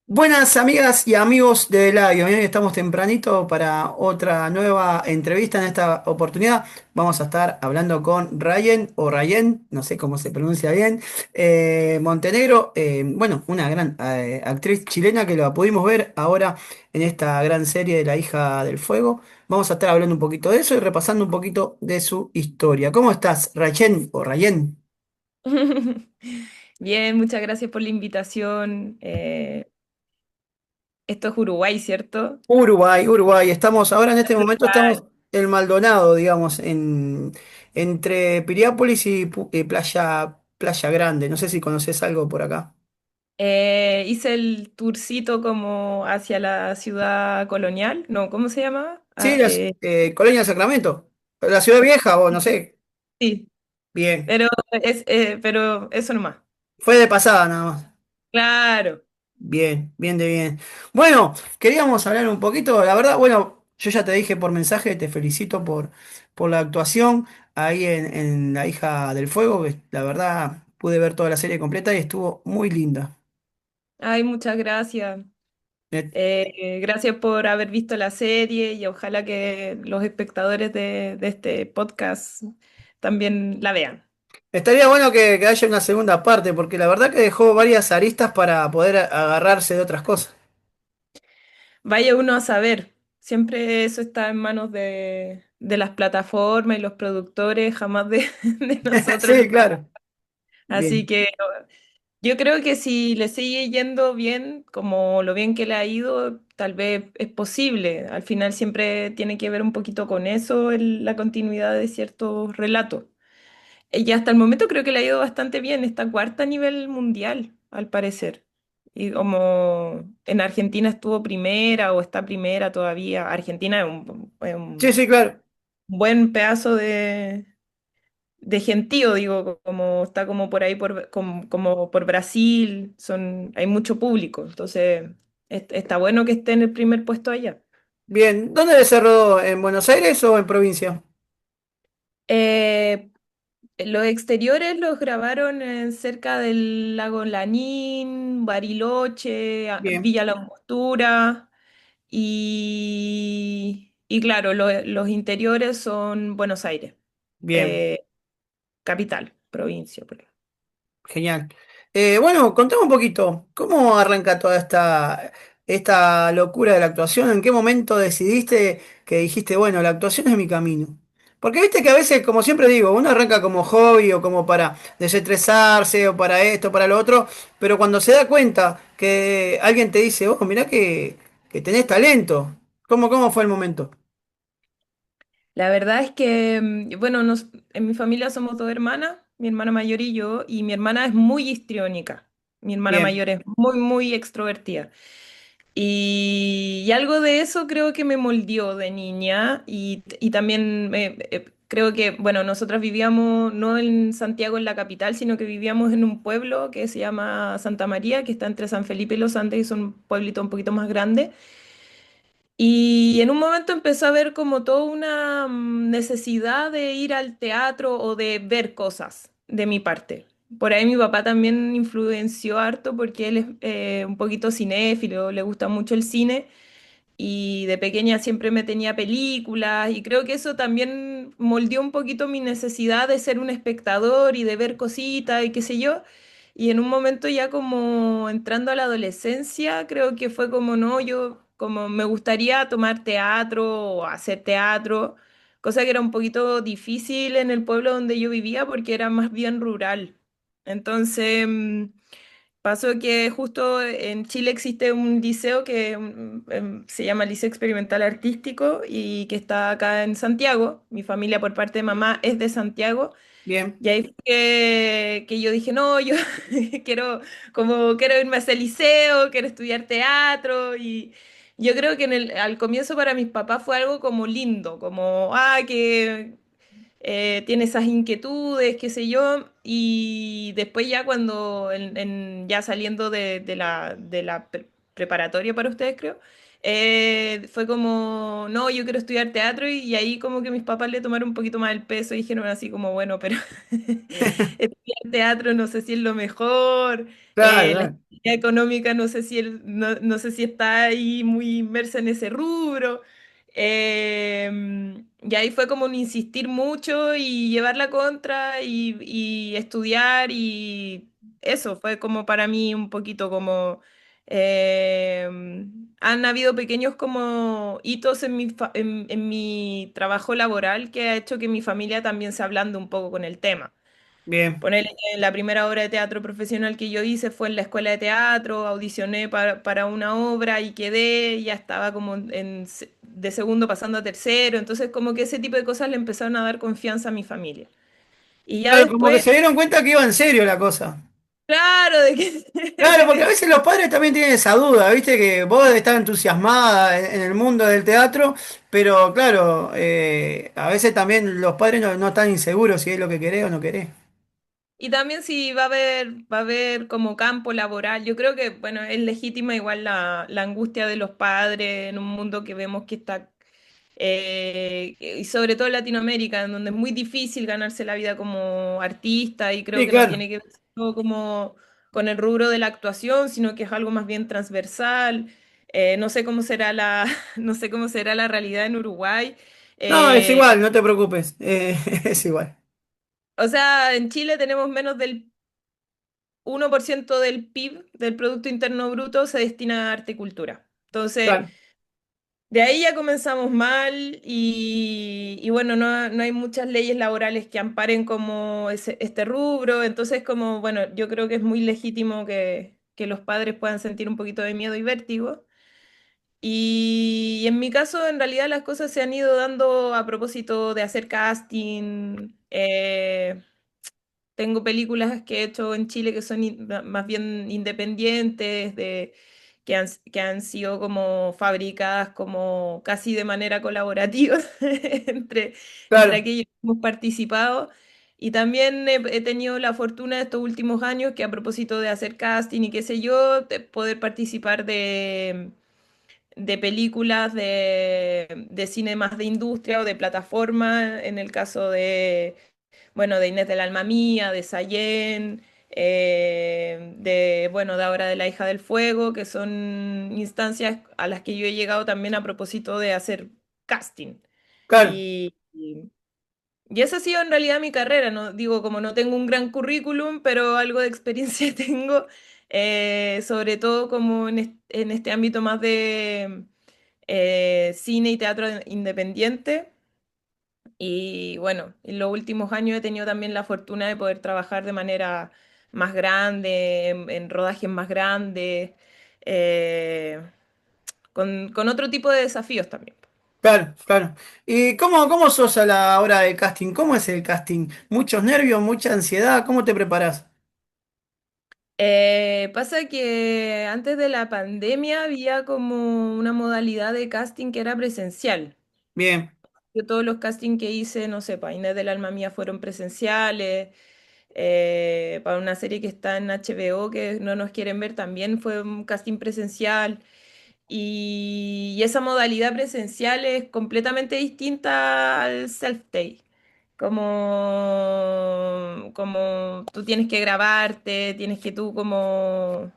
Buenas amigas y amigos de Eladio, bien, estamos tempranito para otra nueva entrevista. En esta oportunidad vamos a estar hablando con Rayen o Rayen, no sé cómo se pronuncia bien, Montenegro, bueno, una gran actriz chilena que la pudimos ver ahora en esta gran serie de La hija del fuego. Vamos a estar hablando un poquito de eso y repasando un poquito de su historia. ¿Cómo estás, Rayen o Rayen? Bien, muchas gracias por la invitación. Esto es Uruguay, ¿cierto? Uruguay, Uruguay. Estamos ahora en este momento Uruguay. estamos en Maldonado, digamos, entre Piriápolis y Playa Grande. No sé si conoces algo por acá. Hice el tourcito como hacia la ciudad colonial, no, ¿cómo se llama? Sí, Colonia del Sacramento. La ciudad vieja, o no sé. Sí, Bien. pero eso nomás. Fue de pasada nada más. Claro. Bien, bien de bien. Bueno, queríamos hablar un poquito, la verdad, bueno, yo ya te dije por mensaje, te felicito por la actuación ahí en La hija del fuego, que la verdad pude ver toda la serie completa y estuvo muy linda. Ay, muchas gracias. Eh, Gracias por haber visto la serie y ojalá que los espectadores de este podcast también la vean. Estaría bueno que haya una segunda parte, porque la verdad que dejó varias aristas para poder agarrarse de otras cosas. Vaya uno a saber, siempre eso está en manos de las plataformas y los productores, jamás de nosotros. Sí, claro. Así Bien. que yo creo que si le sigue yendo bien, como lo bien que le ha ido, tal vez es posible. Al final siempre tiene que ver un poquito con eso, la continuidad de ciertos relatos. Y hasta el momento creo que le ha ido bastante bien, está cuarta a nivel mundial, al parecer. Y como en Argentina estuvo primera o está primera todavía, Argentina es Sí, un sí, claro. buen pedazo de gentío, digo, como está como por ahí, como por Brasil, hay mucho público, entonces está bueno que esté en el primer puesto allá. Bien. ¿Dónde se rodó? ¿En Buenos Aires o en provincia? Eh, los exteriores los grabaron cerca del lago Lanín, Bariloche, Bien, Villa La Angostura y claro, los interiores son Buenos Aires, bien. eh, capital, provincia. Por ahí. Genial. Bueno, contame un poquito, ¿cómo arranca toda esta locura de la actuación? ¿En qué momento decidiste que dijiste, bueno, la actuación es mi camino? Porque viste que a veces, como siempre digo, uno arranca como hobby o como para desestresarse o para esto, para lo otro, pero cuando se da cuenta que alguien te dice, oh, mirá que tenés talento, ¿cómo fue el momento? La verdad es que, bueno, en mi familia somos dos hermanas, mi hermana mayor y yo, y mi hermana es muy histriónica. Mi hermana Bien, mayor es muy, muy extrovertida. Y algo de eso creo que me moldeó de niña y también creo que, bueno, nosotras vivíamos no en Santiago, en la capital, sino que vivíamos en un pueblo que se llama Santa María, que está entre San Felipe y Los Andes, y es un pueblito un poquito más grande. Y en un momento empezó a ver como toda una necesidad de ir al teatro o de ver cosas de mi parte. Por ahí mi papá también influenció harto porque él es un poquito cinéfilo, le gusta mucho el cine y de pequeña siempre me tenía películas y creo que eso también moldeó un poquito mi necesidad de ser un espectador y de ver cositas y qué sé yo. Y en un momento ya como entrando a la adolescencia, creo que fue como, no, yo como me gustaría tomar teatro o hacer teatro, cosa que era un poquito difícil en el pueblo donde yo vivía porque era más bien rural. Entonces, pasó que justo en Chile existe un liceo que se llama Liceo Experimental Artístico y que está acá en Santiago. Mi familia por parte de mamá es de Santiago. bien, Y ahí fue que yo dije, no, yo quiero irme a ese liceo, quiero estudiar teatro. Y yo creo que al comienzo para mis papás fue algo como lindo, como, que tiene esas inquietudes, qué sé yo, y después ya cuando, ya saliendo de la preparatoria para ustedes, creo, fue como, no, yo quiero estudiar teatro y ahí como que mis papás le tomaron un poquito más el peso y dijeron así como, bueno, pero estudiar teatro no sé si es lo mejor, Claro, la claro. estabilidad económica no sé si, no sé si está ahí muy inmersa en ese rubro. Y ahí fue como un insistir mucho y llevar la contra y estudiar y eso fue como para mí un poquito como eh, han habido pequeños como hitos en en mi trabajo laboral que ha hecho que mi familia también se ablande un poco con el tema. Bien. Ponerle que la primera obra de teatro profesional que yo hice fue en la escuela de teatro, audicioné para una obra y quedé, ya estaba como de segundo pasando a tercero, entonces como que ese tipo de cosas le empezaron a dar confianza a mi familia. Y ya Claro, como que después, se dieron cuenta que iba en serio la cosa. claro, de que, Claro, de porque a que veces los padres también tienen esa duda, viste, que vos estás entusiasmada en el mundo del teatro, pero claro, a veces también los padres no están inseguros si es lo que querés o no querés. Y también si va a haber como campo laboral, yo creo que, bueno, es legítima igual la angustia de los padres en un mundo que vemos que está, y sobre todo en Latinoamérica, en donde es muy difícil ganarse la vida como artista y creo Sí, que no claro. tiene que ver solo como con el rubro de la actuación, sino que es algo más bien transversal. No sé cómo será no sé cómo será la realidad en Uruguay. No, es Eh, igual, no te preocupes, es igual. o sea, en Chile tenemos menos del 1% del PIB, del Producto Interno Bruto, se destina a arte y cultura. Entonces, Claro, de ahí ya comenzamos mal y bueno, no hay muchas leyes laborales que amparen como este rubro. Entonces, como, bueno, yo creo que es muy legítimo que los padres puedan sentir un poquito de miedo y vértigo. Y en mi caso, en realidad las cosas se han ido dando a propósito de hacer casting. Tengo películas que he hecho en Chile que son más bien independientes, que han sido como fabricadas como casi de manera colaborativa entre claro, aquellos que hemos participado. Y también he tenido la fortuna de estos últimos años que a propósito de hacer casting y qué sé yo, de poder participar de películas de cine más de industria o de plataforma, en el caso de bueno, de Inés del Alma Mía, de Sayén, bueno, de ahora de La Hija del Fuego, que son instancias a las que yo he llegado también a propósito de hacer casting. claro, Y esa ha sido en realidad mi carrera, ¿no? Digo, como no tengo un gran currículum, pero algo de experiencia tengo, sobre todo como en este ámbito más de cine y teatro independiente. Y bueno, en los últimos años he tenido también la fortuna de poder trabajar de manera más grande, en rodajes más grandes, eh, con otro tipo de desafíos también. claro, claro. ¿Y cómo sos a la hora del casting? ¿Cómo es el casting? ¿Muchos nervios, mucha ansiedad? ¿Cómo te preparás? Pasa que antes de la pandemia había como una modalidad de casting que era presencial. Bien, Yo todos los castings que hice, no sé, para Inés del Alma Mía fueron presenciales. Para una serie que está en HBO que no nos quieren ver también fue un casting presencial. Y esa modalidad presencial es completamente distinta al self-tape. Como tú tienes que grabarte, tienes que tú como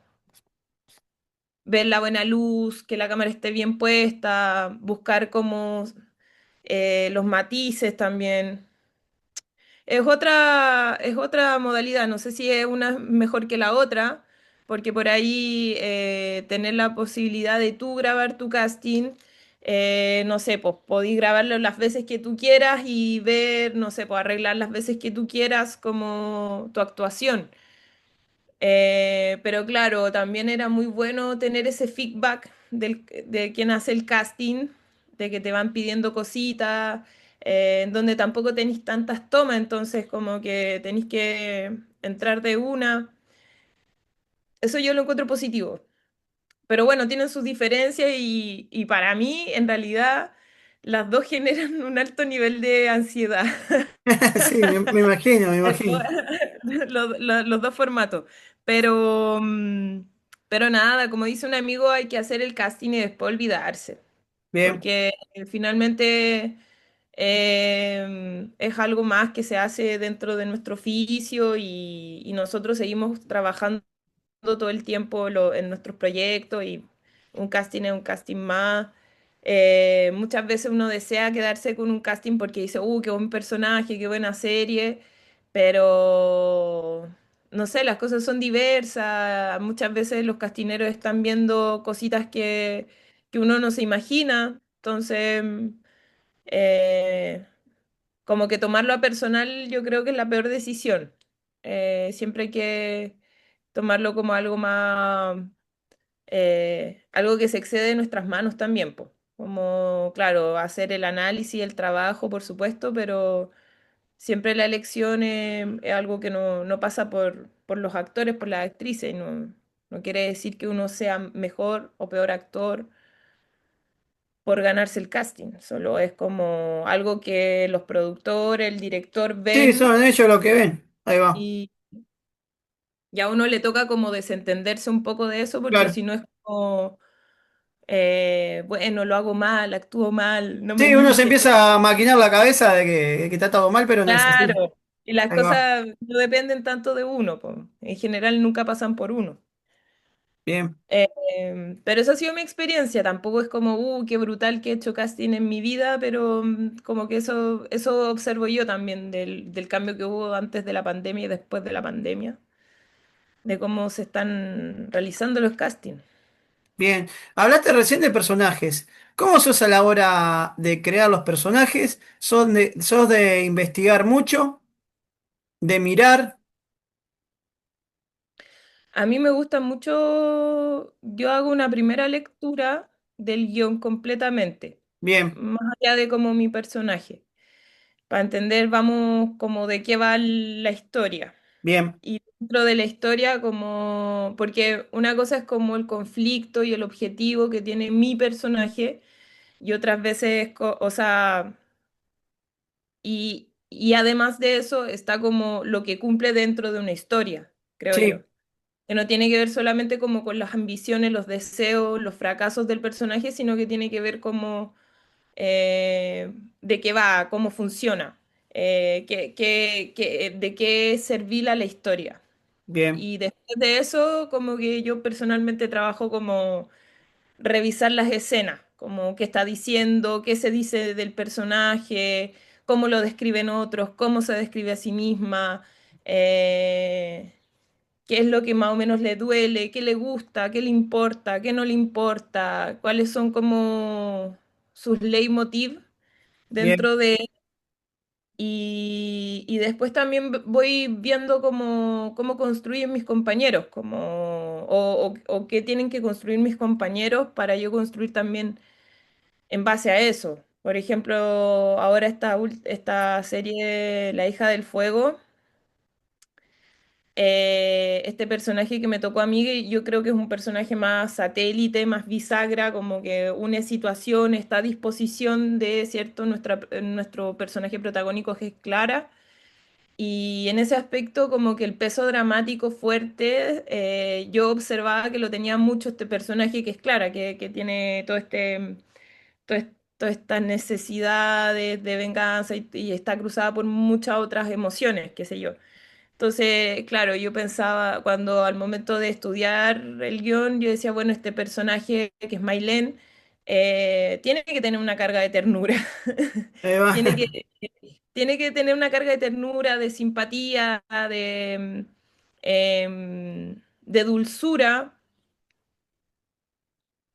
ver la buena luz, que la cámara esté bien puesta, buscar como los matices también. Es otra modalidad, no sé si es una mejor que la otra, porque por ahí tener la posibilidad de tú grabar tu casting, no sé, pues podís grabarlo las veces que tú quieras y ver, no sé, pues arreglar las veces que tú quieras como tu actuación. Pero claro, también era muy bueno tener ese feedback de quien hace el casting, de que te van pidiendo cositas, en donde tampoco tenéis tantas tomas, entonces como que tenéis que entrar de una. Eso yo lo encuentro positivo. Pero bueno, tienen sus diferencias y para mí, en realidad, las dos generan un alto nivel de ansiedad. sí, me imagino, me imagino. Los dos formatos. Pero, Pero nada, como dice un amigo, hay que hacer el casting y después olvidarse, Bien. porque finalmente es algo más que se hace dentro de nuestro oficio y nosotros seguimos trabajando todo el tiempo en nuestros proyectos y un casting es un casting más. Muchas veces uno desea quedarse con un casting porque dice, qué buen personaje, qué buena serie, pero no sé, las cosas son diversas. Muchas veces los castineros están viendo cositas que uno no se imagina. Entonces, eh, como que tomarlo a personal yo creo que es la peor decisión. Siempre hay que tomarlo como algo más, algo que se excede de nuestras manos también, po. Como, claro, hacer el análisis, el trabajo, por supuesto, pero siempre la elección es algo que no pasa por los actores, por las actrices, y no quiere decir que uno sea mejor o peor actor por ganarse el casting, solo es como algo que los productores, el director Sí, ven son ellos los que ven. Ahí va. y, y a uno le toca como desentenderse un poco de eso, porque Claro. si no es como, bueno, lo hago mal, actúo mal, no me Sí, uno se eligen. empieza a maquinar la cabeza de que está todo mal, pero no es así. Claro, y las Ahí va. cosas no dependen tanto de uno, po. En general nunca pasan por uno. Bien. Pero esa ha sido mi experiencia, tampoco es como, qué brutal que he hecho casting en mi vida, pero como que eso observo yo también del cambio que hubo antes de la pandemia y después de la pandemia, de cómo se están realizando los castings. Bien. Hablaste recién de personajes. ¿Cómo sos a la hora de crear los personajes? ¿Sos de investigar mucho? ¿De mirar? A mí me gusta mucho, yo hago una primera lectura del guión completamente, Bien, más allá de como mi personaje, para entender, vamos, como de qué va la historia. bien, Y dentro de la historia, como, porque una cosa es como el conflicto y el objetivo que tiene mi personaje, y otras veces, o sea, y además de eso está como lo que cumple dentro de una historia, creo yo. sí, Que no tiene que ver solamente como con las ambiciones, los deseos, los fracasos del personaje, sino que tiene que ver como de qué va, cómo funciona, de qué es servir a la historia. bien, Y después de eso, como que yo personalmente trabajo como revisar las escenas, como qué está diciendo, qué se dice del personaje, cómo lo describen otros, cómo se describe a sí misma, eh, qué es lo que más o menos le duele, qué le gusta, qué le importa, qué no le importa, cuáles son como sus leitmotiv bien, dentro de y después también voy viendo cómo construyen mis compañeros, o qué tienen que construir mis compañeros para yo construir también en base a eso. Por ejemplo, ahora esta serie La hija del fuego, este personaje que me tocó a mí, que yo creo que es un personaje más satélite, más bisagra, como que une situaciones, está a disposición de, ¿cierto? Nuestro personaje protagónico que es Clara. Y en ese aspecto, como que el peso dramático fuerte, yo observaba que lo tenía mucho este personaje que es Clara, que tiene todas estas necesidades de venganza y está cruzada por muchas otras emociones, qué sé yo. Entonces, claro, yo pensaba, cuando al momento de estudiar el guión, yo decía, bueno, este personaje que es Maylen, tiene que tener una carga de ternura. ahí va. Tiene que, tiene que tener una carga de ternura, de simpatía, de dulzura,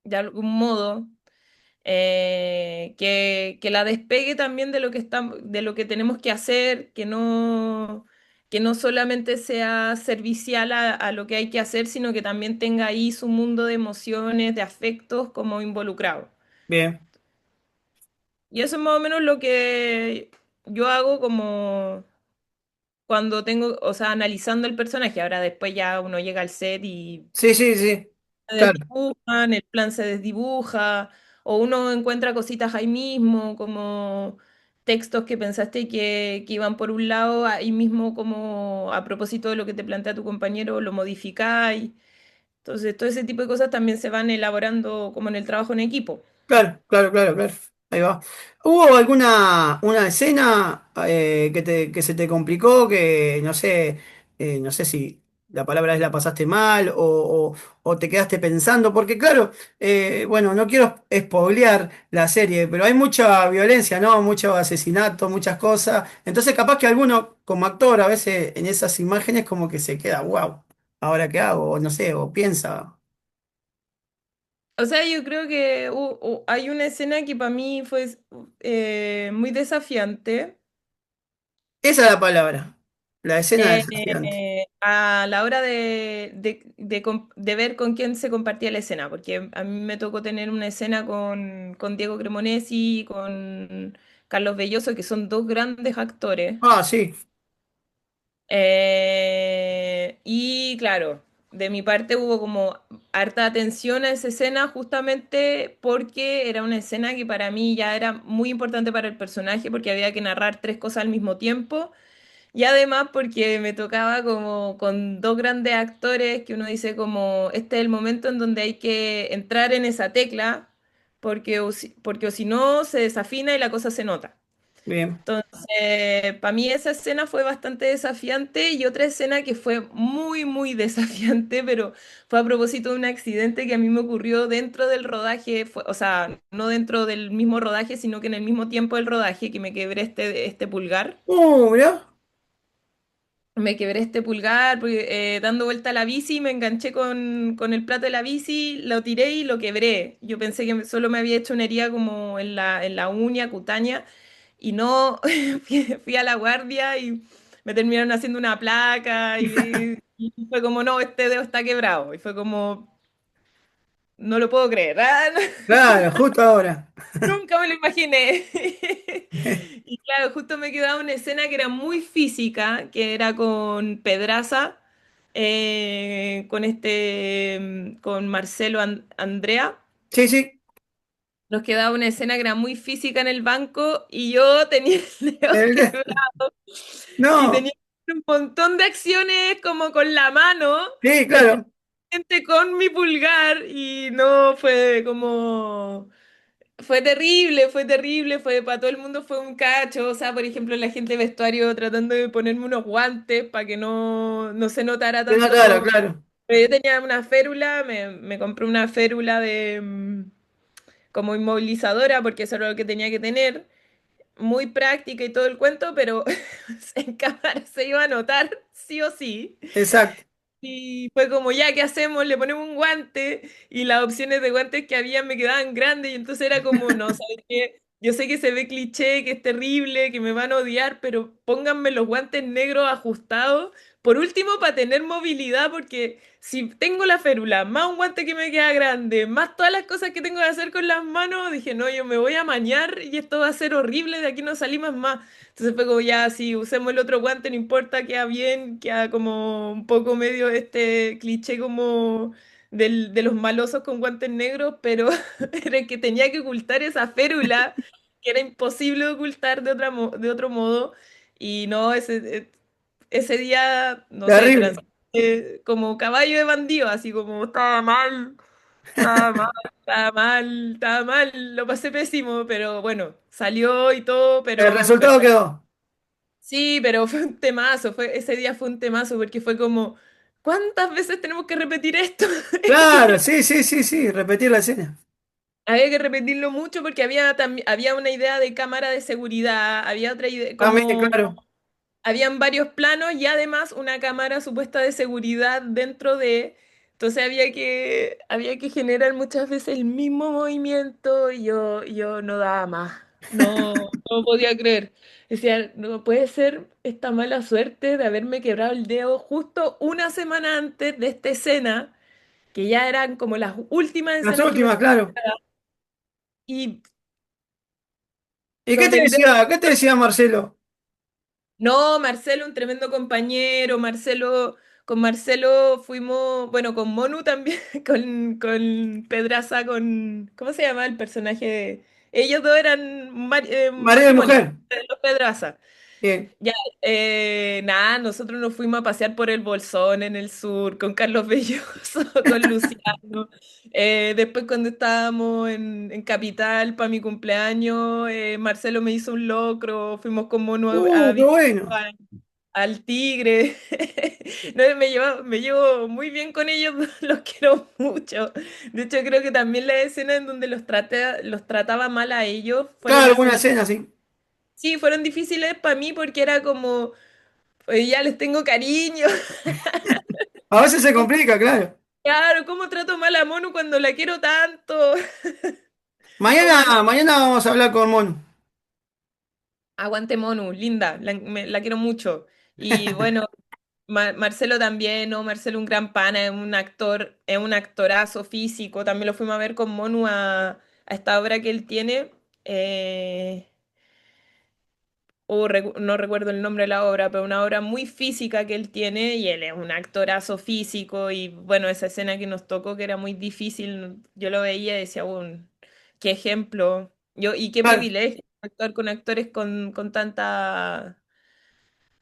de algún modo, que la despegue también de lo de lo que tenemos que hacer, que no solamente sea servicial a lo que hay que hacer, sino que también tenga ahí su mundo de emociones, de afectos como involucrado. Bien. Y eso es más o menos lo que yo hago como cuando tengo, o sea, analizando el personaje. Ahora después ya uno llega al set y Sí, sí, sí. se Claro, desdibujan, el plan se desdibuja, o uno encuentra cositas ahí mismo, como textos que pensaste que iban por un lado, ahí mismo como a propósito de lo que te plantea tu compañero, lo modificáis. Entonces, todo ese tipo de cosas también se van elaborando como en el trabajo en equipo. Claro, claro, claro, claro. Ahí va. ¿Hubo alguna una escena que se te complicó, que no sé si la palabra es la pasaste mal o te quedaste pensando? Porque claro, bueno, no quiero spoilear la serie, pero hay mucha violencia, ¿no? Mucho asesinato, muchas cosas. Entonces capaz que alguno como actor a veces en esas imágenes como que se queda, wow, ¿ahora qué hago? O no sé, o piensa. O sea, yo creo que hay una escena que para mí fue muy desafiante Esa es la palabra, la escena desafiante. a la hora de ver con quién se compartía la escena, porque a mí me tocó tener una escena con Diego Cremonesi y con Carlos Belloso, que son dos grandes actores. Ah, sí. Y claro, de mi parte hubo como harta atención a esa escena justamente porque era una escena que para mí ya era muy importante para el personaje porque había que narrar tres cosas al mismo tiempo y además porque me tocaba como con dos grandes actores que uno dice como este es el momento en donde hay que entrar en esa tecla porque o si no se desafina y la cosa se nota. Bien. Entonces, para mí esa escena fue bastante desafiante y otra escena que fue muy, muy desafiante, pero fue a propósito de un accidente que a mí me ocurrió dentro del rodaje, o sea, no dentro del mismo rodaje, sino que en el mismo tiempo del rodaje, que me quebré este pulgar. Mirá. Me quebré este pulgar porque, dando vuelta a la bici, me enganché con el plato de la bici, lo tiré y lo quebré. Yo pensé que solo me había hecho una herida como en la uña cutánea y no, fui a la guardia y me terminaron haciendo una placa y fue como, no, este dedo está quebrado. Y fue como, no lo puedo creer, ¿ah? Claro, justo ahora. Nunca me lo imaginé. Y claro, justo me quedaba una escena que era muy física, que era con Pedraza, con Marcelo Andrea. Sí, sí. Nos quedaba una escena que era muy física en el banco y yo tenía el dedo El- quebrado y No, tenía un montón de acciones como con la mano, sí, claro. especialmente con mi pulgar y no fue como... fue terrible, fue para todo el mundo fue un cacho, o sea, por ejemplo, la gente de vestuario tratando de ponerme unos guantes para que no se notara No, tanto. claro, claro. Pero yo tenía una férula, me compré una férula como inmovilizadora porque eso era lo que tenía que tener, muy práctica y todo el cuento, pero en cámara se iba a notar sí o sí. Exacto. Y fue como, ya, ¿qué hacemos? Le ponemos un guante y las opciones de guantes que había me quedaban grandes y entonces era como, no, ¿sabes qué? Yo sé que se ve cliché, que es terrible, que me van a odiar, pero pónganme los guantes negros ajustados. Por último, para tener movilidad, porque si tengo la férula, más un guante que me queda grande, más todas las cosas que tengo que hacer con las manos, dije, no, yo me voy a mañar y esto va a ser horrible, de aquí no salimos más. Entonces fue como ya, si usemos el otro guante, no importa, queda bien, queda como un poco medio este cliché como de los malosos con guantes negros, pero era que tenía que ocultar esa férula, que era imposible de ocultar de otro modo. Y no, ese día, no sé, Terrible. como caballo de bandido, así como estaba mal. Estaba mal, estaba mal, estaba mal, lo pasé pésimo, pero bueno, salió y todo, El pero resultado quedó. sí, pero fue un temazo, ese día fue un temazo porque fue como, ¿cuántas veces tenemos que repetir esto? Claro, sí, sí, sí, sí. Repetir la escena. Había que repetirlo mucho porque había una idea de cámara de seguridad, había otra idea, También, como claro. habían varios planos y además una cámara supuesta de seguridad dentro de... Entonces había que generar muchas veces el mismo movimiento y yo no daba más. No podía creer. Decía, no puede ser esta mala suerte de haberme quebrado el dedo justo una semana antes de esta escena, que ya eran como las últimas Las escenas que me últimas, claro. y ¿Y con el dedo. qué te decía Marcelo? No, Marcelo, un tremendo compañero. Con Marcelo fuimos, bueno, con Monu también, con Pedraza, ¿cómo se llama el personaje? Ellos dos eran Marido y matrimonio, mujer. los Pedraza. Bien. Ya, nada, nosotros nos fuimos a pasear por el Bolsón en el sur con Carlos Belloso, con Luciano. Después cuando estábamos en Capital para mi cumpleaños, Marcelo me hizo un locro, fuimos con Mono a Qué visitar bueno. al tigre. No, me llevo muy bien con ellos, los quiero mucho. De hecho, creo que también la escena en donde los trataba mal a ellos fueron Claro, una escenas. cena así. Sí, fueron difíciles para mí porque era como, ya les tengo cariño. A veces se ¿Cómo- complica, claro. Claro, ¿cómo trato mal a Monu cuando la quiero tanto? Como Mañana, mañana vamos a hablar con Mono. aguante Monu, linda, la quiero mucho. Y bueno, Marcelo también, ¿no? Marcelo un gran pana, es un actorazo físico. También lo fuimos a ver con Monu a esta obra que él tiene. eh, no recuerdo el nombre de la obra, pero una obra muy física que él tiene y él es un actorazo físico y bueno, esa escena que nos tocó que era muy difícil, yo lo veía y decía, qué ejemplo, y qué Claro, privilegio actuar con actores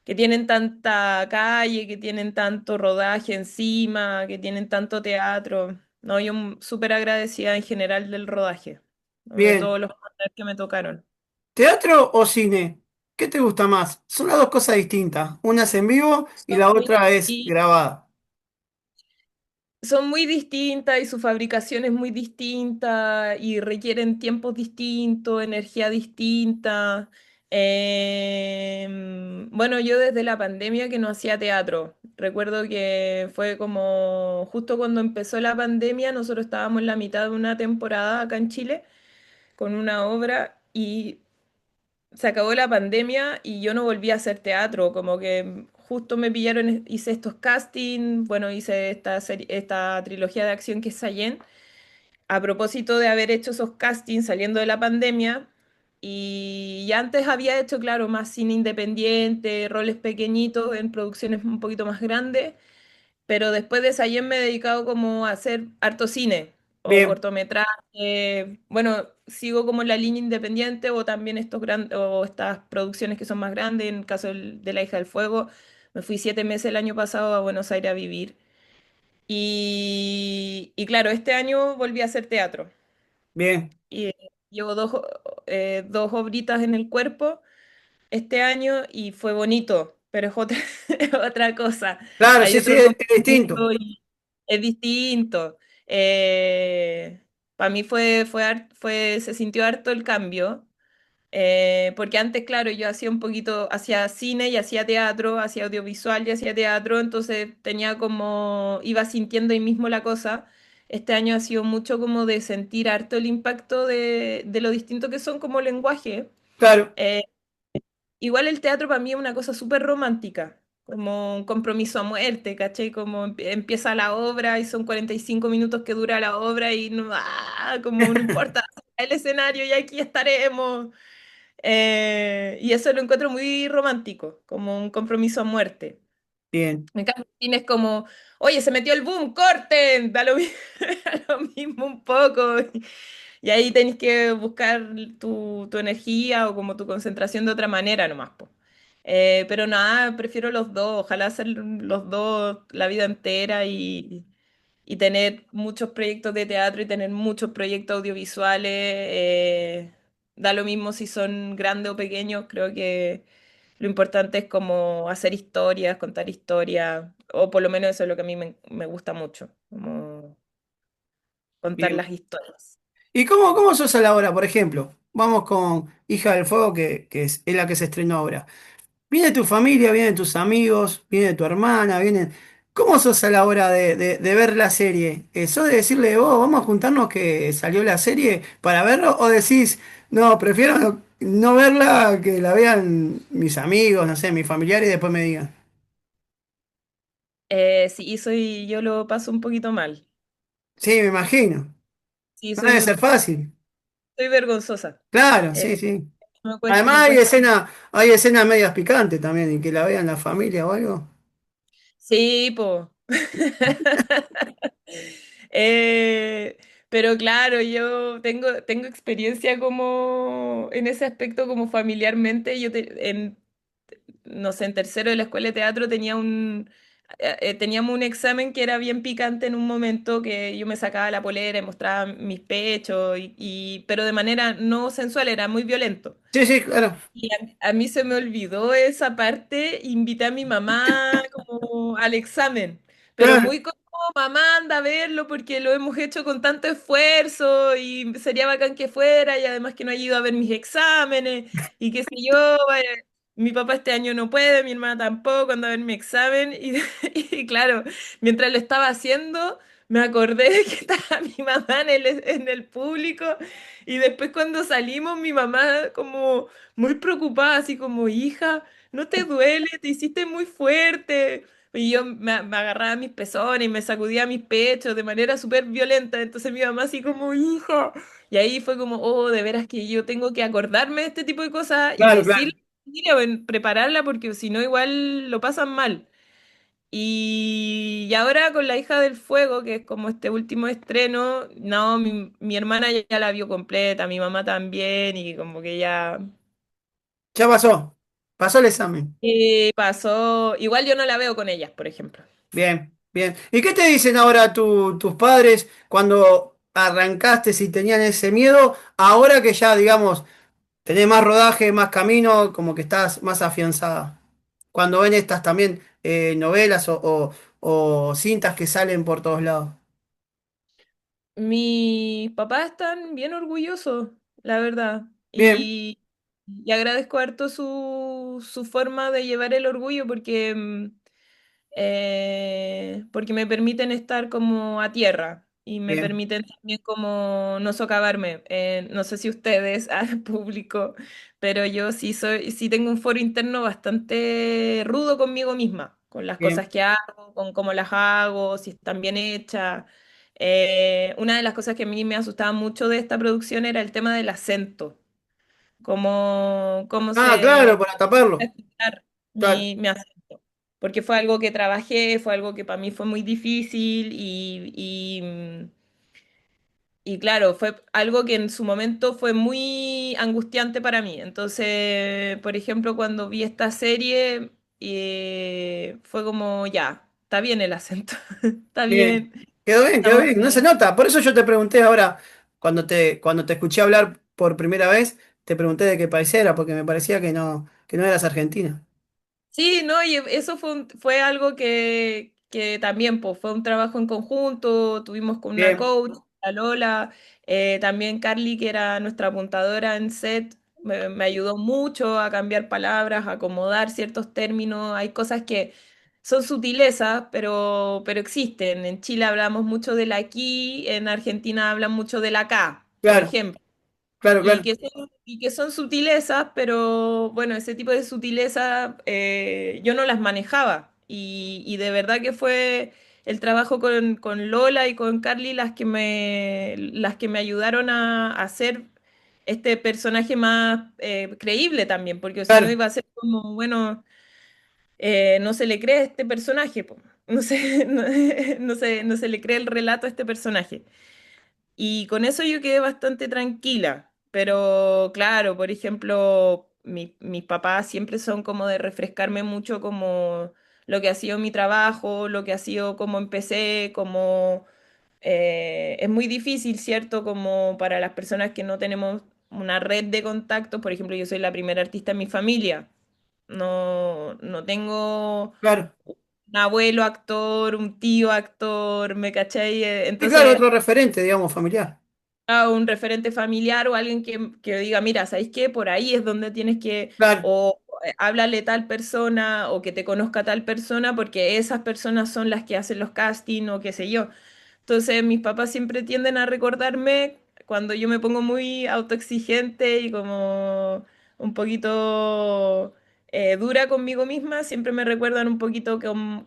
que tienen tanta calle, que tienen tanto rodaje encima, que tienen tanto teatro. No, yo súper agradecida en general del rodaje, ¿no? De bien. todos los partners que me tocaron. ¿Teatro o cine? ¿Qué te gusta más? Son las dos cosas distintas. Una es en vivo y Son la muy otra es distintos. grabada. Son muy distintas y su fabricación es muy distinta y requieren tiempos distintos, energía distinta. Bueno, yo desde la pandemia que no hacía teatro. Recuerdo que fue como justo cuando empezó la pandemia, nosotros estábamos en la mitad de una temporada acá en Chile con una obra y se acabó la pandemia y yo no volví a hacer teatro, como que justo me pillaron, hice estos castings, bueno, hice esta trilogía de acción que es Sayen, a propósito de haber hecho esos castings saliendo de la pandemia, y ya antes había hecho, claro, más cine independiente, roles pequeñitos en producciones un poquito más grandes, pero después de Sayen me he dedicado como a hacer harto cine o Bien, cortometraje. Bueno, sigo como en la línea independiente o también estos grandes o estas producciones que son más grandes. En el caso de La hija del fuego, me fui 7 meses el año pasado a Buenos Aires a vivir. Y claro, este año volví a hacer teatro. bien. Y llevo dos obritas en el cuerpo este año y fue bonito, pero es otra, es otra cosa. Claro, Hay sí, sí, otro es distinto. compromiso y es distinto. Para mí se sintió harto el cambio, porque antes, claro, yo hacía un poquito, hacía cine y hacía teatro, hacía audiovisual y hacía teatro, entonces tenía como, iba sintiendo ahí mismo la cosa. Este año ha sido mucho como de sentir harto el impacto de lo distinto que son como lenguaje. Claro, Eh, Igual el teatro para mí es una cosa súper romántica, como un compromiso a muerte, ¿cachai? Como empieza la obra y son 45 minutos que dura la obra y no, como no importa el escenario y aquí estaremos. Y eso lo encuentro muy romántico, como un compromiso a muerte. bien, En cambio, el cine es como, oye, se metió el boom, corten, da lo mismo un poco. Y ahí tenés que buscar tu energía o como tu concentración de otra manera nomás, po. Pero nada, prefiero los dos, ojalá hacer los dos la vida entera y tener muchos proyectos de teatro y tener muchos proyectos audiovisuales. Da lo mismo si son grandes o pequeños, creo que lo importante es como hacer historias, contar historias, o por lo menos eso es lo que a mí me gusta mucho, como contar bien. las historias. ¿Y cómo sos a la hora, por ejemplo? Vamos con Hija del Fuego, que es la que se estrenó ahora. Viene tu familia, vienen tus amigos, viene tu hermana, vienen. ¿Cómo sos a la hora de ver la serie? ¿Sos de decirle, vos, vamos a juntarnos que salió la serie para verlo? ¿O decís, no, prefiero no verla, que la vean mis amigos, no sé, mis familiares y después me digan? Sí, yo lo paso un poquito mal. Sí, me imagino. Sí, No debe ser fácil. soy vergonzosa. Claro, Eh, sí, sí. me Además cuesta. hay escenas medias picantes también, y que la vean la familia o algo. Sí, po. Eh, pero claro, yo tengo experiencia como en ese aspecto como familiarmente. no sé, en tercero de la escuela de teatro teníamos un examen que era bien picante en un momento que yo me sacaba la polera y mostraba mis pechos, pero de manera no sensual, era muy violento. Sí, sí, claro. Y a mí se me olvidó esa parte, invité a mi mamá como al examen, pero Claro. muy como, mamá, anda a verlo porque lo hemos hecho con tanto esfuerzo y sería bacán que fuera y además que no haya ido a ver mis exámenes y qué sé yo, vaya, mi papá este año no puede, mi hermana tampoco, anda a ver mi examen y claro, mientras lo estaba haciendo, me acordé de que estaba mi mamá en el público y después cuando salimos, mi mamá como muy preocupada, así como, hija, ¿no te duele? Te hiciste muy fuerte. Y yo me agarraba a mis pezones y me sacudía mis pechos de manera súper violenta. Entonces mi mamá así como, hija. Y ahí fue como, oh, de veras que yo tengo que acordarme de este tipo de cosas y Claro, decirle, claro. prepararla porque si no igual lo pasan mal. Y ahora con La hija del fuego, que es como este último estreno, no, mi hermana ya la vio completa, mi mamá también, y como que ya Ya pasó. Pasó el examen. pasó. Igual yo no la veo con ellas, por ejemplo. Bien, bien. ¿Y qué te dicen ahora tus padres cuando arrancaste, si tenían ese miedo, ahora que ya, digamos, tenés más rodaje, más camino, como que estás más afianzada? Cuando ven estas también novelas o cintas que salen por todos lados. Mis papás están bien orgullosos, la verdad. Bien, Y agradezco harto su forma de llevar el orgullo porque porque me permiten estar como a tierra y me bien, permiten también como no socavarme. No sé si ustedes al público, pero yo sí tengo un foro interno bastante rudo conmigo misma, con las cosas bien. que hago, con cómo las hago, si están bien hechas. Una de las cosas que a mí me asustaba mucho de esta producción era el tema del acento, cómo Ah, se claro, para taparlo. explicar Claro, mi acento, porque fue algo que trabajé, fue algo que para mí fue muy difícil y claro, fue algo que en su momento fue muy angustiante para mí. Entonces, por ejemplo, cuando vi esta serie, fue como, ya, está bien el acento, está bien. bien, Quedó bien, quedó estamos bien. No se bien. nota. Por eso yo te pregunté ahora, cuando te escuché hablar por primera vez, te pregunté de qué país era, porque me parecía que no eras argentina. Sí, no, y eso fue algo que también pues, fue un trabajo en conjunto, tuvimos con una Bien, coach, la Lola, también Carly, que era nuestra apuntadora en set, me ayudó mucho a cambiar palabras, a acomodar ciertos términos, hay cosas que son sutilezas, pero existen. En Chile hablamos mucho del aquí, en Argentina hablan mucho del acá, por claro, ejemplo claro, claro, y que son sutilezas, pero bueno, ese tipo de sutilezas yo no las manejaba y de verdad que fue el trabajo con Lola y con Carly las que me ayudaron a hacer este personaje más creíble también, porque si no claro, iba a ser como, bueno, no se le cree a este personaje, po. No se, no se le cree el relato a este personaje. Y con eso yo quedé bastante tranquila. Pero claro, por ejemplo, mis papás siempre son como de refrescarme mucho como lo que ha sido mi trabajo, lo que ha sido como empecé, como es muy difícil, ¿cierto? Como para las personas que no tenemos una red de contactos. Por ejemplo, yo soy la primera artista en mi familia. No tengo claro. un abuelo actor, un tío actor, ¿me cachai? Sí, claro, Entonces otro referente, digamos, familiar. a un referente familiar o alguien que diga, mira, ¿sabéis qué? Por ahí es donde tienes que, Claro, o háblale tal persona, o que te conozca tal persona, porque esas personas son las que hacen los castings, o qué sé yo. Entonces, mis papás siempre tienden a recordarme cuando yo me pongo muy autoexigente y como un poquito dura conmigo misma, siempre me recuerdan un poquito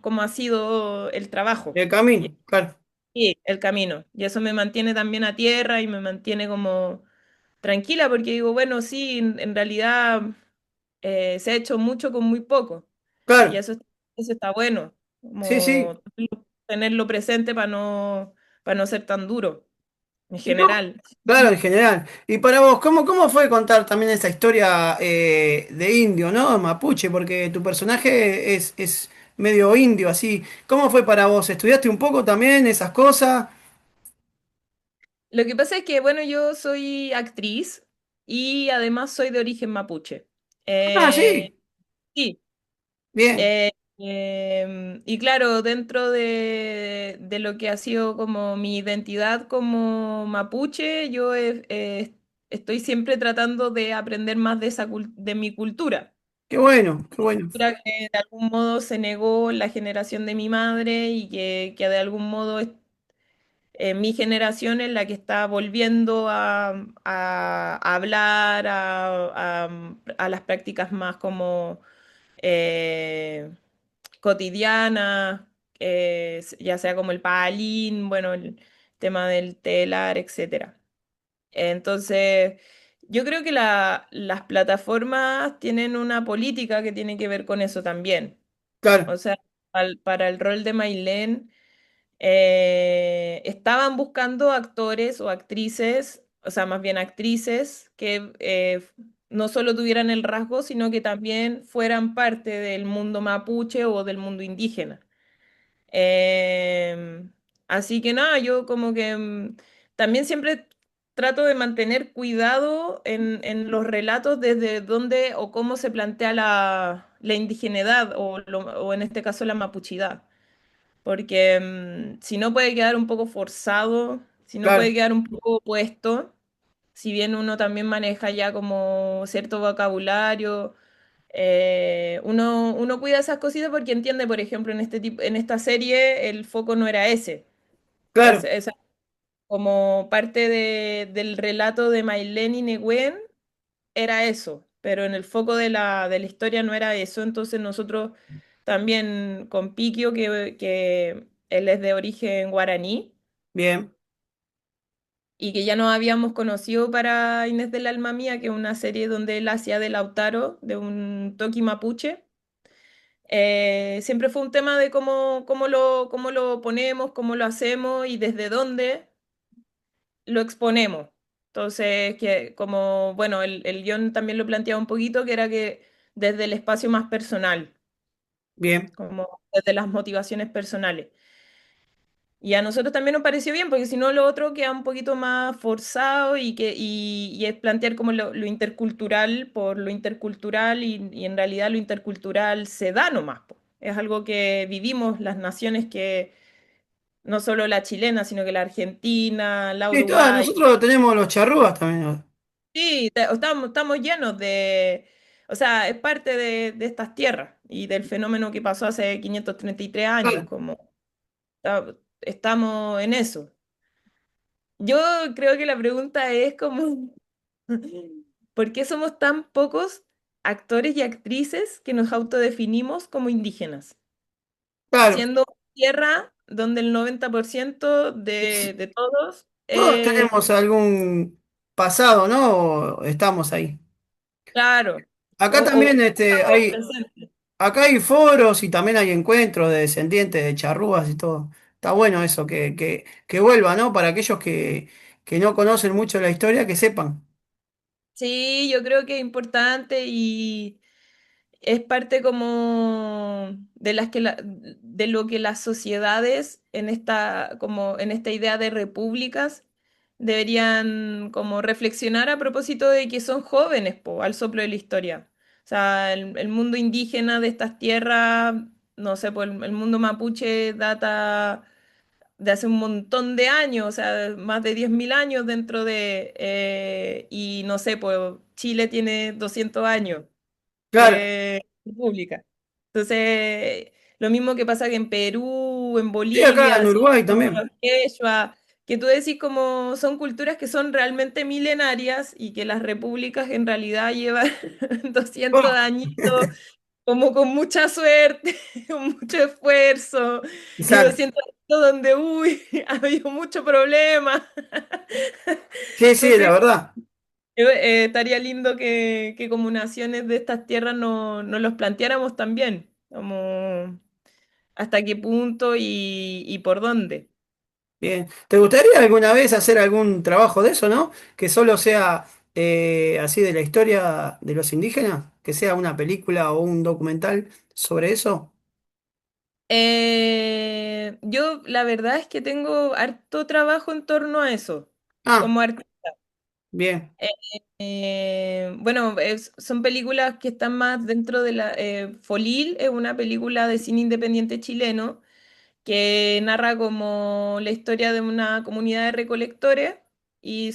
cómo ha sido el trabajo. el camino, claro, Sí, el camino. Y eso me mantiene también a tierra y me mantiene como tranquila porque digo, bueno, sí, en realidad se ha hecho mucho con muy poco. Y claro. eso está bueno, Sí, sí, como tenerlo presente para no ser tan duro. en ¿Y cómo? general. Claro, en general. Y para vos, ¿cómo fue contar también esa historia de indio, ¿no? Mapuche, porque tu personaje es medio indio, así. ¿Cómo fue para vos? ¿Estudiaste un poco también esas cosas? Lo que pasa es que, bueno, yo soy actriz y además soy de origen mapuche. Ah, Eh, sí, sí, bien, y claro, dentro de lo que ha sido como mi identidad como mapuche, estoy siempre tratando de aprender más de de mi cultura. qué bueno, qué bueno. Cultura que de algún modo se negó en la generación de mi madre y que de algún modo mi generación es la que está volviendo a hablar a las prácticas más como eh, cotidianas, ya sea como el palín, bueno, el tema del telar, etcétera. Entonces, yo creo que las plataformas tienen una política que tiene que ver con eso también. O Claro, sea, para el rol de Mailén estaban buscando actores o actrices, o sea, más bien actrices que no solo tuvieran el rasgo, sino que también fueran parte del mundo mapuche o del mundo indígena. Em, Así que nada, yo como que también siempre trato de mantener cuidado en los relatos desde dónde o cómo se plantea la indigeneidad o en este caso la mapuchidad porque si no puede quedar un poco forzado, si no puede claro, quedar un poco opuesto, si bien uno también maneja ya como cierto vocabulario, uno cuida esas cositas porque entiende, por ejemplo, en este tipo, en esta serie el foco no era ese. claro, Como parte del relato de Mailén y Neguen era eso, pero en el foco de la historia no era eso, entonces nosotros también con Piquio, que él es de origen guaraní bien, y que ya nos habíamos conocido para Inés del Alma Mía, que es una serie donde él hacía de Lautaro, de un toqui mapuche. Siempre fue un tema de cómo lo ponemos, cómo lo hacemos y desde dónde lo exponemos. Entonces, que como, bueno, el guión también lo planteaba un poquito, que era que desde el espacio más personal, bien. como desde las motivaciones personales. Y a nosotros también nos pareció bien, porque si no lo otro queda un poquito más forzado y es plantear como lo intercultural por lo intercultural y en realidad lo intercultural se da nomás, po. Es algo que vivimos las naciones que, no solo la chilena, sino que la argentina, la Sí, todas, uruguaya. nosotros tenemos los charrúas también. Sí, estamos llenos de, o sea, es parte de estas tierras y del fenómeno que pasó hace 533 años, Claro, como estamos en eso. Yo creo que la pregunta es como, ¿por qué somos tan pocos actores y actrices que nos autodefinimos como indígenas? claro. Siendo tierra donde el 90% de todos, Todos tenemos algún pasado, ¿no? O estamos ahí. claro, Acá o también presente. acá hay foros y también hay encuentros de descendientes de charrúas y todo. Está bueno eso, que vuelva, ¿no? Para aquellos que no conocen mucho la historia, que sepan. Sí, yo creo que es importante y es parte como de de lo que las sociedades en como en esta idea de repúblicas deberían como reflexionar a propósito de que son jóvenes, po, al soplo de la historia. O sea, el mundo indígena de estas tierras, no sé, pues el mundo mapuche data de hace un montón de años, o sea, más de 10.000 años dentro y no sé, pues Chile tiene 200 años Claro. de república. Entonces, lo mismo que pasa que en Perú, en Sí, acá Bolivia, en así Uruguay como también. los quechua, que tú decís como son culturas que son realmente milenarias y que las repúblicas en realidad llevan 200 Oh, añitos como con mucha suerte, con mucho esfuerzo, y exacto. 200 donde, uy, ha habido mucho problema. Sí, sí, la Entonces, verdad. estaría lindo que como naciones de estas tierras nos los planteáramos también, como hasta qué punto y por dónde. Bien. ¿Te gustaría alguna vez hacer algún trabajo de eso, no? Que solo sea así de la historia de los indígenas, que sea una película o un documental sobre eso. Yo la verdad es que tengo harto trabajo en torno a eso, Ah, como artista. bien, Bueno, son películas que están más dentro de la... Folil es una película de cine independiente chileno que narra como la historia de una comunidad de recolectores y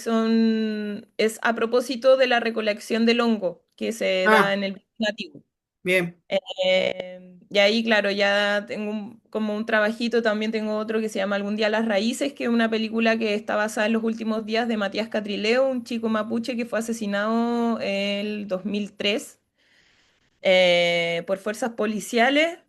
es a propósito de la recolección del hongo que se da ah, en el nativo. bien, Y ahí, claro, ya tengo como un trabajito, también tengo otro que se llama Algún día las raíces, que es una película que está basada en los últimos días de Matías Catrileo, un chico mapuche que fue asesinado en el 2003 por fuerzas policiales.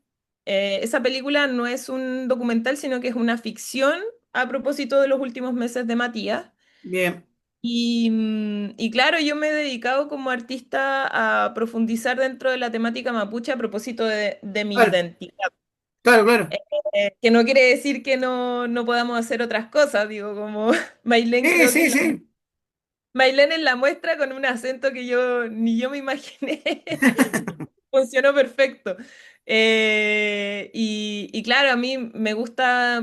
Esa película no es un documental, sino que es una ficción a propósito de los últimos meses de Matías. bien. Y claro, yo me he dedicado como artista a profundizar dentro de la temática mapuche a propósito de mi Claro, identidad. claro, claro. Que no quiere decir que no podamos hacer otras cosas, digo, como Mailén Sí, creo que sí, sí. Mailén en la muestra con un acento que yo ni yo me imaginé. Funcionó perfecto. Y claro, a mí me gusta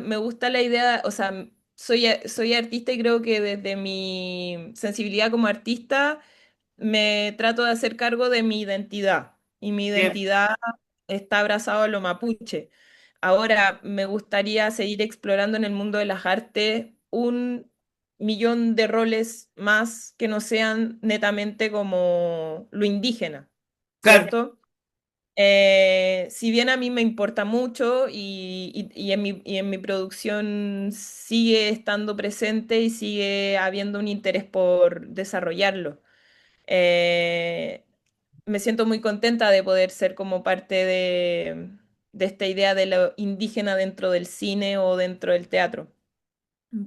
la idea, o sea, soy artista y creo que desde mi sensibilidad como artista me trato de hacer cargo de mi identidad. Y mi Bien, identidad está abrazado a lo mapuche. Ahora, me gustaría seguir explorando en el mundo de las artes un millón de roles más que no sean netamente como lo indígena, claro, ¿cierto? Si bien a mí me importa mucho y en mi producción sigue estando presente y sigue habiendo un interés por desarrollarlo. Eh, Me siento muy contenta de poder ser como parte de esta idea de lo indígena dentro del cine o dentro del teatro.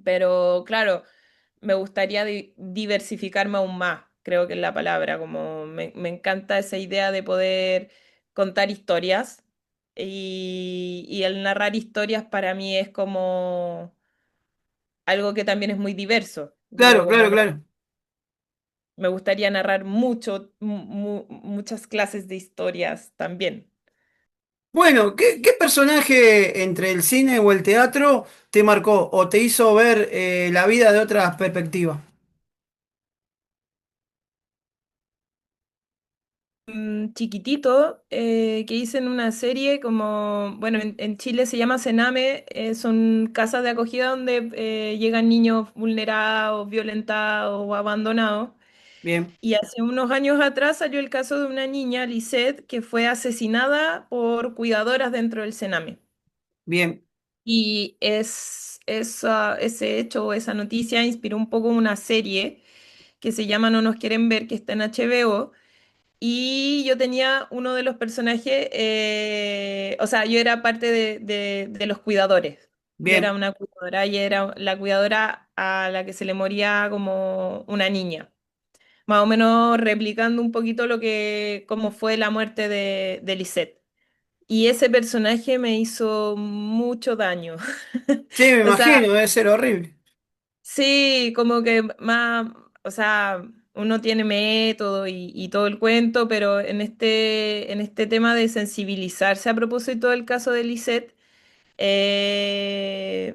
Pero claro, me gustaría diversificarme aún más, creo que es la palabra, como me encanta esa idea de poder contar historias y el narrar historias para mí es como algo que también es muy diverso. Digo, claro, como claro, me, claro. me gustaría narrar muchas clases de historias también. Bueno, ¿qué personaje entre el cine o el teatro te marcó o te hizo ver la vida de otra perspectiva? Chiquitito que hice en una serie como, bueno, en Chile se llama Sename, son casas de acogida donde llegan niños vulnerados, violentados o abandonados. Bien, Y hace unos años atrás salió el caso de una niña, Lisette, que fue asesinada por cuidadoras dentro del Sename. bien, Y ese hecho o esa noticia inspiró un poco una serie que se llama No nos quieren ver, que está en HBO. Y yo tenía uno de los personajes, o sea, yo era parte de los cuidadores. Yo era bien. una cuidadora y era la cuidadora a la que se le moría como una niña. Más o menos replicando un poquito cómo fue la muerte de Lisette. Y ese personaje me hizo mucho daño. Sí, me O sea, imagino, debe ser horrible. sí, como que más, o sea, uno tiene método y todo el cuento, pero en este tema de sensibilizarse a propósito del caso de Lisette,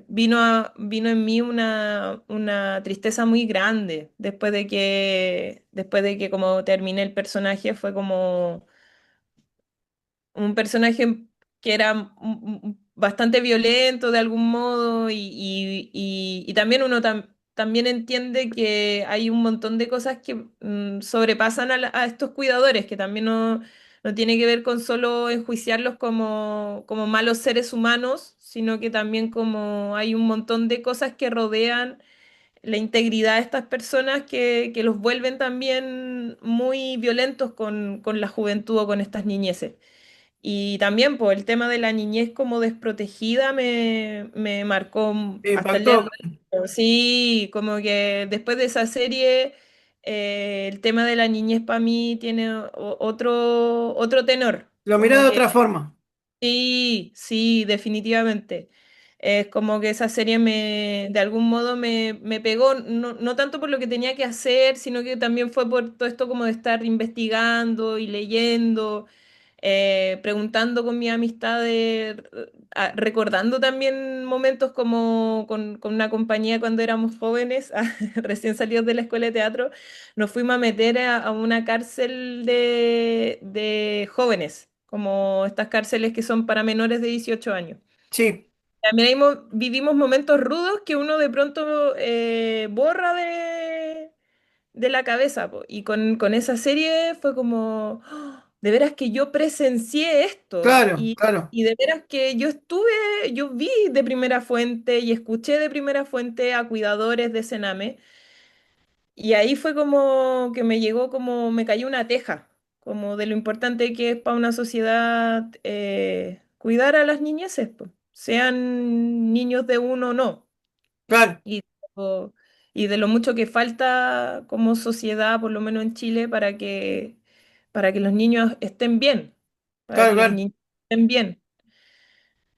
vino en mí una tristeza muy grande después de que como terminé el personaje, fue como un personaje que era bastante violento de algún modo y también también entiende que hay un montón de cosas que sobrepasan a estos cuidadores, que también no tiene que ver con solo enjuiciarlos como malos seres humanos, sino que también como hay un montón de cosas que rodean la integridad de estas personas que los vuelven también muy violentos con la juventud o con estas niñeces. Y también, pues, el tema de la niñez como desprotegida me marcó Me hasta el día de impactó. hoy. Sí, como que después de esa serie, el tema de la niñez para mí tiene otro tenor. Lo miré de Como que otra forma. sí, sí, definitivamente. Es como que esa serie de algún modo me pegó, no tanto por lo que tenía que hacer, sino que también fue por todo esto como de estar investigando y leyendo, preguntando con mis amistades, recordando también momentos como con una compañía cuando éramos jóvenes, recién salidos de la escuela de teatro, nos fuimos a meter a una cárcel de jóvenes, como estas cárceles que son para menores de 18 años. Sí, También vivimos momentos rudos que uno de pronto borra de la cabeza, po. Y con esa serie fue como, "Ah, de veras que yo presencié esto claro, claro, y de veras que yo vi de primera fuente y escuché de primera fuente a cuidadores de Sename y ahí fue como que me llegó como, me cayó una teja, como de lo importante que es para una sociedad cuidar a las niñeces, po, sean niños de uno o no. claro, Y, o- y de lo mucho que falta como sociedad, por lo menos en Chile, para que los niños estén bien, para claro, que las claro, niñas estén bien.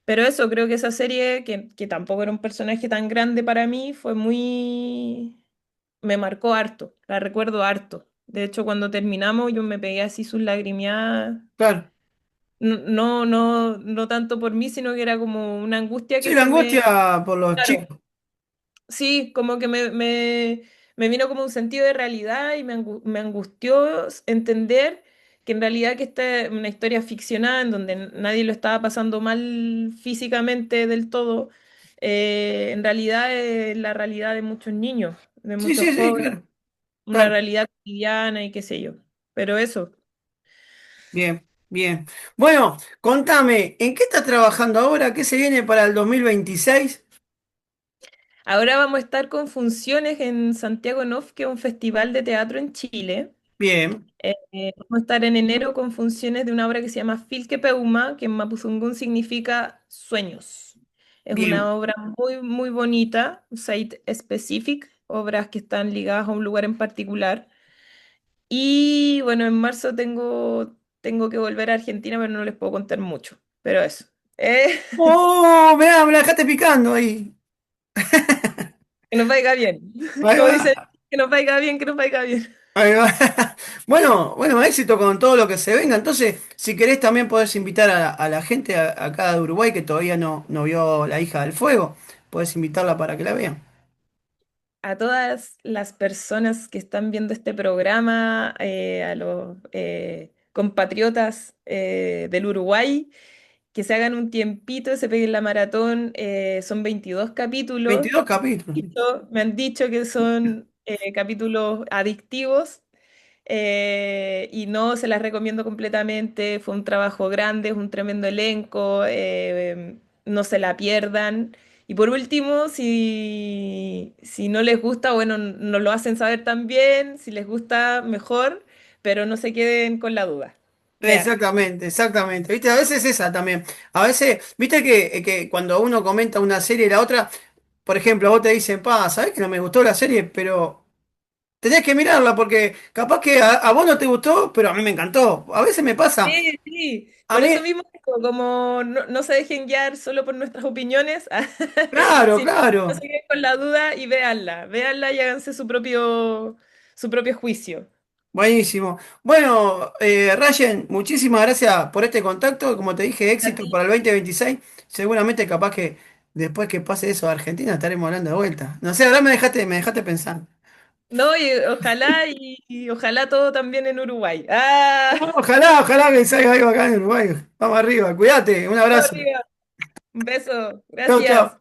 Pero eso, creo que esa serie, que tampoco era un personaje tan grande para mí, fue muy... me marcó harto, la recuerdo harto. De hecho, cuando terminamos, yo me pegué así sus lagrimeadas. claro. No tanto por mí, sino que era como una angustia Sí, que la se me... angustia por los Claro, chicos. sí, como que me vino como un sentido de realidad y me angustió entender que en realidad que esta es una historia ficcionada en donde nadie lo estaba pasando mal físicamente del todo, en realidad es la realidad de muchos niños, de Sí, muchos sí, sí, jóvenes, claro, una claro. realidad cotidiana y qué sé yo. Pero eso. Bien, bien. Bueno, contame, ¿en qué estás trabajando ahora? ¿Qué se viene para el 2026? Ahora vamos a estar con funciones en Santiago Nof, que es un festival de teatro en Chile. Bien, Vamos a estar en enero con funciones de una obra que se llama Filque Peuma, que en Mapuzungún significa sueños. Es bien. una obra muy, muy bonita, site specific, obras que están ligadas a un lugar en particular. Y bueno, en marzo tengo que volver a Argentina, pero no les puedo contar mucho. Pero eso. Eh, ¡Oh! Mirá, me la dejaste picando ahí. que nos vaya bien. Ahí Como dice, va, que nos vaya bien, que nos vaya bien. ahí va. Bueno, bueno, éxito con todo lo que se venga. Entonces, si querés también podés invitar a la gente acá de Uruguay que todavía no vio La Hija del Fuego. Podés invitarla para que la vean. A todas las personas que están viendo este programa, a los compatriotas del Uruguay, que se hagan un tiempito, se peguen la maratón. Son 22 capítulos. 22 capítulos. Me han dicho que son capítulos adictivos y no se las recomiendo completamente. Fue un trabajo grande, es un tremendo elenco, no se la pierdan. Y por último, si no les gusta, bueno, nos lo hacen saber también. Si les gusta, mejor, pero no se queden con la duda. Véanla. Exactamente, exactamente. Viste, a veces esa también. A veces, viste que cuando uno comenta una serie y la otra, por ejemplo, vos te dicen, pa, ¿sabés que no me gustó la serie? Pero tenés que mirarla porque capaz que a vos no te gustó, pero a mí me encantó. A veces me pasa. Sí, sí. A Por mí, eso mismo, como no se dejen guiar solo por nuestras opiniones, claro, sino no claro. se queden con la duda y véanla. Véanla y háganse su propio juicio. Buenísimo. Bueno, Ryan, muchísimas gracias por este contacto. Como te dije, A éxito ti. para el 2026. Seguramente capaz que después que pase eso a Argentina estaremos hablando de vuelta. No sé, ahora me dejaste pensando. No, y ojalá y ojalá todo también en Uruguay. ¡Ah! Ojalá, ojalá que salga algo acá en Uruguay. Vamos arriba, cuídate, un abrazo. Arriba. Un beso. Chau, chau. Gracias.